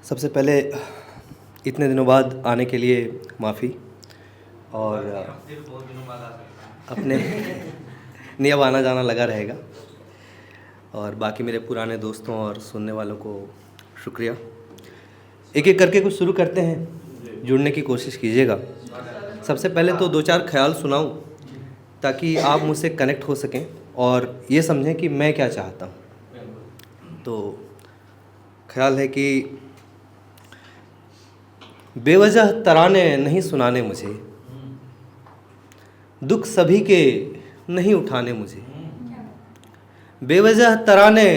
सबसे पहले इतने दिनों बाद आने के लिए माफ़ी। और अपने नहीं, अब आना जाना लगा रहेगा। और बाकी मेरे पुराने दोस्तों और सुनने वालों को शुक्रिया। एक एक करके कुछ शुरू करते हैं, जुड़ने की कोशिश कीजिएगा। सबसे पहले तो दो चार ख्याल सुनाऊं ताकि आप मुझसे कनेक्ट हो सकें और ये समझें कि मैं क्या चाहता हूं। तो ख्याल है कि बेवजह तराने नहीं सुनाने मुझे, दुख सभी के नहीं उठाने मुझे। बेवजह तराने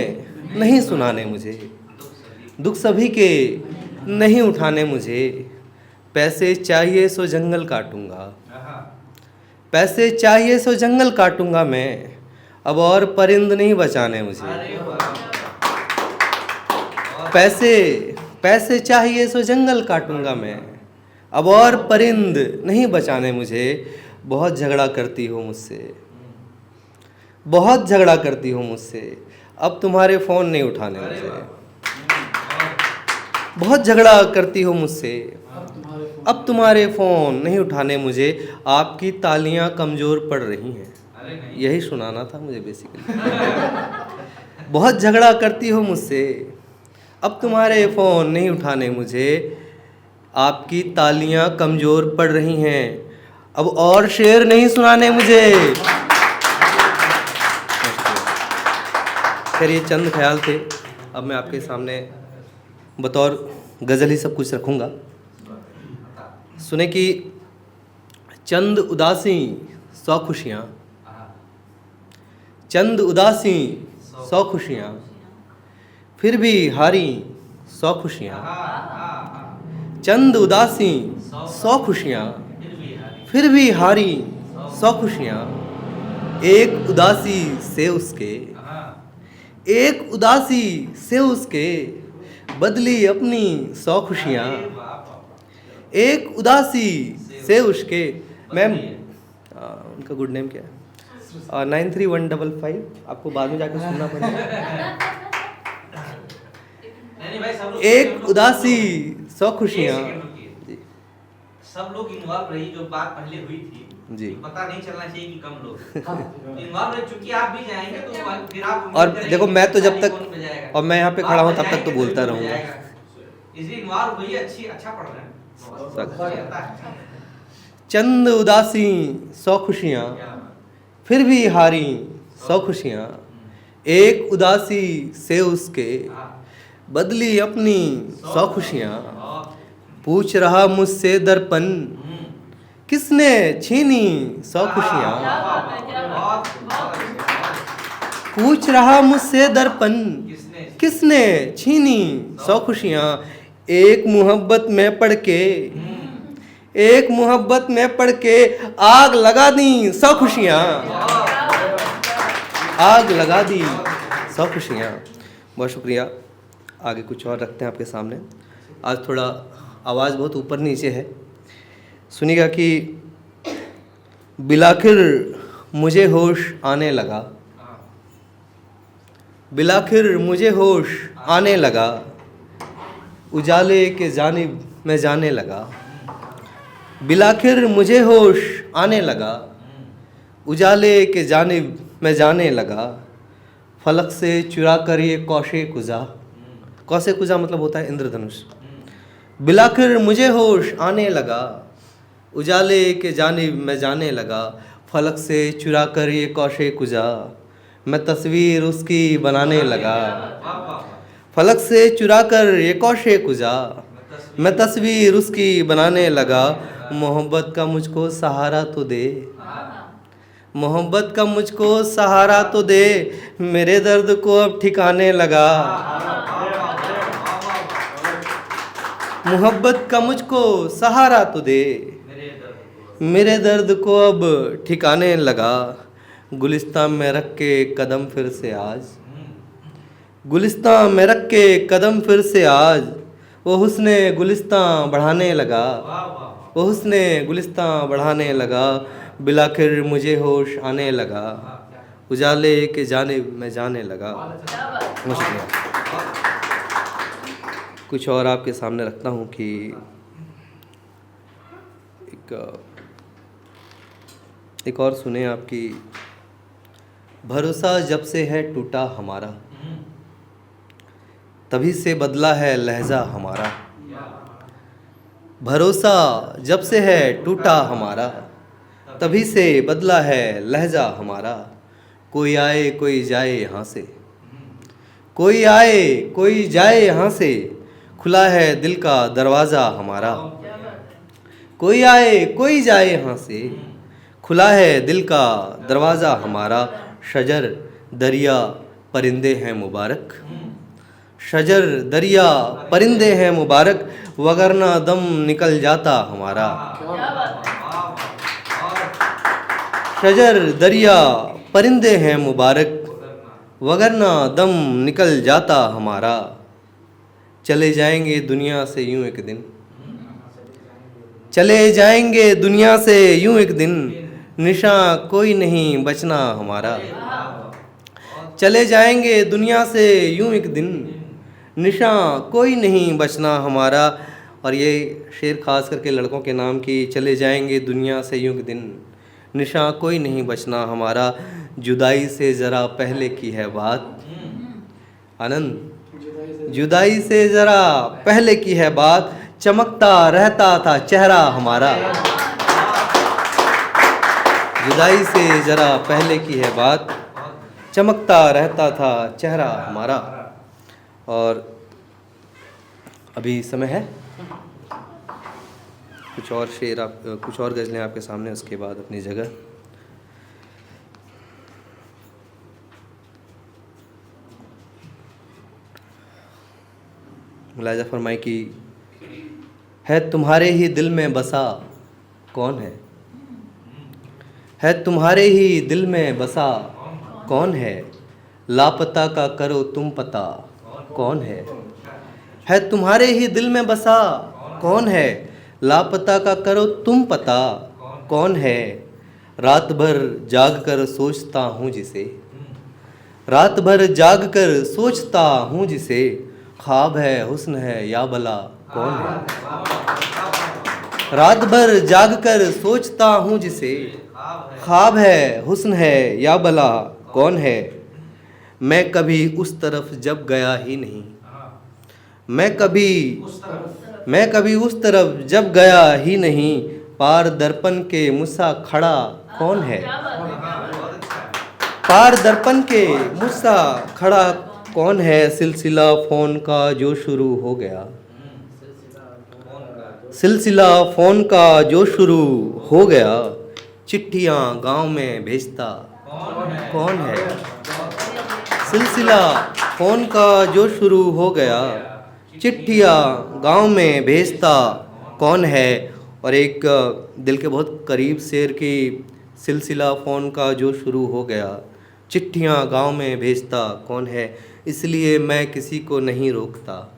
नहीं सुनाने मुझे, दुख सभी के नहीं उठाने मुझे। पैसे चाहिए सो जंगल काटूंगा, पैसे चाहिए सो जंगल काटूंगा मैं, अब और परिंद नहीं बचाने मुझे। पैसे चाहिए सो जंगल काटूंगा मैं, अब और परिंद नहीं बचाने मुझे। बहुत झगड़ा करती हो मुझसे, बहुत झगड़ा करती हो मुझसे, अब तुम्हारे फ़ोन नहीं उठाने मुझे। बहुत झगड़ा करती हो मुझसे, अब तुम्हारे फ़ोन नहीं उठाने मुझे। आपकी तालियां कमज़ोर पड़ रही हैं, यही सुनाना था मुझे बेसिकली। बहुत झगड़ा करती हो मुझसे, अब तुम्हारे फ़ोन नहीं उठाने मुझे। आपकी तालियां कमज़ोर पड़ रही हैं, अब और शेर नहीं सुनाने मुझे। खैर ये चंद ख्याल थे, अब मैं आपके सामने बतौर गज़ल ही सब कुछ रखूँगा। सुने कि चंद उदासी सौ खुशियाँ, चंद उदासी सौ खुशियाँ, फिर भी हारी सौ खुशियाँ। चंद उदासी सौ खुशियाँ, फिर भी हारी सौ खुशियाँ। एक उदासी से उसके, एक उदासी से उसके, बदली अपनी सौ खुशियाँ। एक उदासी से उसके। मैम उनका गुड नेम क्या है? 931555। आपको बाद में जाकर सुनना पड़ेगा। एक उदासी सौ खुशियाँ। सब लोग इन्वॉल्व रही, जो बात पहले हुई थी जी, पता नहीं चलना चाहिए कि कम लोग इन्वॉल्व रहे। चूंकि आप भी जाएंगे तो फिर आप और देखो मैं तो जब तक और मैं यहाँ पे खड़ा हूँ तब तक तो बोलता रहूँगा। इसलिए इन्वॉल्व हुई, अच्छा पढ़ रहे हैं। चंद उदासी सौ खुशियाँ, फिर भी हारी सौ खुशियाँ। एक उदासी से उसके, बदली अपनी सौ खुशियाँ। पूछ रहा मुझसे दर्पण, किसने छीनी सौ खुशियाँ। पूछ रहा मुझसे दर्पण, किसने छीनी सौ खुशियाँ। एक मोहब्बत में पड़ के, एक मोहब्बत में पड़ के आग लगा दी सौ खुशियाँ। आग लगा दी सौ खुशियाँ। बहुत शुक्रिया। आगे कुछ और रखते हैं आपके सामने। आज थोड़ा आवाज़ बहुत ऊपर नीचे है, सुनिएगा कि बिलाखिर मुझे होश आने लगा, बिलाखिर मुझे होश आने लगा, उजाले के जानिब मैं जाने लगा। बिलाखिर मुझे होश आने लगा, उजाले के जानिब मैं जाने लगा। फलक से चुरा कर ये कौशे कुजा, कौशे कुजा मतलब होता है इंद्रधनुष। बिलाखिर मुझे होश आने लगा, उजाले के जानिब मैं जाने लगा। फलक से चुरा कर ये कौशे कुजा, मैं तस्वीर उसकी बनाने लगा। फलक से चुरा कर ये कौशे कुजा, मैं तस्वीर उसकी बनाने लगा। मोहब्बत का मुझको सहारा तो दे, मोहब्बत का मुझको सहारा तो दे, मेरे दर्द को अब ठिकाने लगा। मोहब्बत का मुझको सहारा तो दे, मेरे दर्द को अब ठिकाने लगा। गुलिस्तान में रख के कदम फिर से आज, गुलिस्तान में रख के कदम फिर से आज, वो हुस्ने गुलिस्तान बढ़ाने लगा, वो हुस्ने गुलिस्तान बढ़ाने लगा। बिलाखिर मुझे होश आने लगा, उजाले के जानिब मैं जाने लगा। शुक्रिया। कुछ और आपके सामने रखता हूँ कि एक और सुने आपकी। भरोसा जब से है टूटा हमारा, तभी से बदला है लहजा हमारा। भरोसा जब से है टूटा हमारा, तभी से बदला है लहजा हमारा। कोई आए कोई जाए यहाँ से, कोई आए कोई जाए यहाँ से, खुला है दिल का दरवाज़ा हमारा। कोई आए कोई जाए यहाँ से, खुला है दिल का दरवाज़ा हमारा। शजर दरिया परिंदे हैं मुबारक, शजर दरिया परिंदे हैं मुबारक, वगरना दम निकल जाता हमारा। शजर दरिया परिंदे हैं मुबारक, वगरना दम निकल जाता हमारा। चले जाएंगे दुनिया से यूं एक दिन, चले जाएंगे दुनिया से यूं एक दिन, निशान कोई नहीं बचना हमारा। चले जाएंगे दुनिया से यूं एक दिन, निशान कोई नहीं बचना हमारा। और ये शेर खास करके लड़कों के नाम की, चले जाएंगे दुनिया से यूं एक दिन, निशान कोई नहीं बचना हमारा। जुदाई से ज़रा पहले की है बात, आनंद जुदाई से ज़रा पहले की है बात, चमकता रहता था चेहरा हमारा। जुदाई से ज़रा पहले की है बात, चमकता रहता था चेहरा हमारा। और अभी समय है कुछ और शेर आप, कुछ और गज़लें आपके सामने, उसके बाद अपनी जगह। मुलाजा फरमाई कि है तुम्हारे ही दिल में बसा कौन है तुम्हारे ही दिल में बसा कौन है, लापता का करो तुम पता कौन है तुम्हारे ही दिल में बसा कौन है, लापता का करो तुम पता कौन है। रात भर जाग कर सोचता हूँ जिसे, रात भर जाग कर सोचता हूँ जिसे, ख्वाब है हुस्न है या भला कौन है। रात भर जाग कर सोचता हूँ जिसे, ख्वाब है हुस्न है या भला कौन है। मैं कभी उस तरफ जब गया ही नहीं, मैं कभी उस तरफ जब गया ही नहीं, पार दर्पण के मुझसा खड़ा कौन है। पार दर्पण के मुझसा खड़ा कौन है, सिलसिला फ़ोन का जो शुरू हो गया, सिलसिला फ़ोन का जो शुरू हो गया, चिट्ठियाँ गांव में भेजता कौन है। सिलसिला फ़ोन का जो शुरू हो गया, चिट्ठियाँ गांव में भेजता कौन है। और एक दिल के बहुत करीब शेर की, सिलसिला फ़ोन का जो शुरू हो गया, चिट्ठियाँ गांव में भेजता कौन है। इसलिए मैं किसी को नहीं रोकता,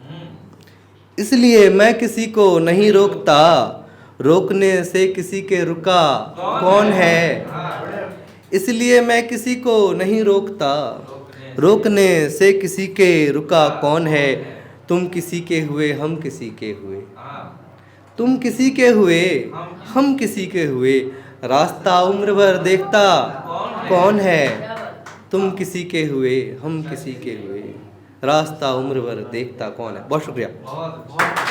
इसलिए मैं किसी को नहीं रोकता, रोकने से किसी के रुका कौन है। इसलिए मैं किसी को नहीं रोकता, रोकने से किसी के रुका कौन है। तुम किसी के हुए हम किसी के हुए, तुम किसी के हुए हम किसी के हुए, रास्ता उम्र भर देखता कौन है। तुम किसी के हुए हम किसी के हुए, रास्ता उम्र भर देखता कौन है। बहुत शुक्रिया।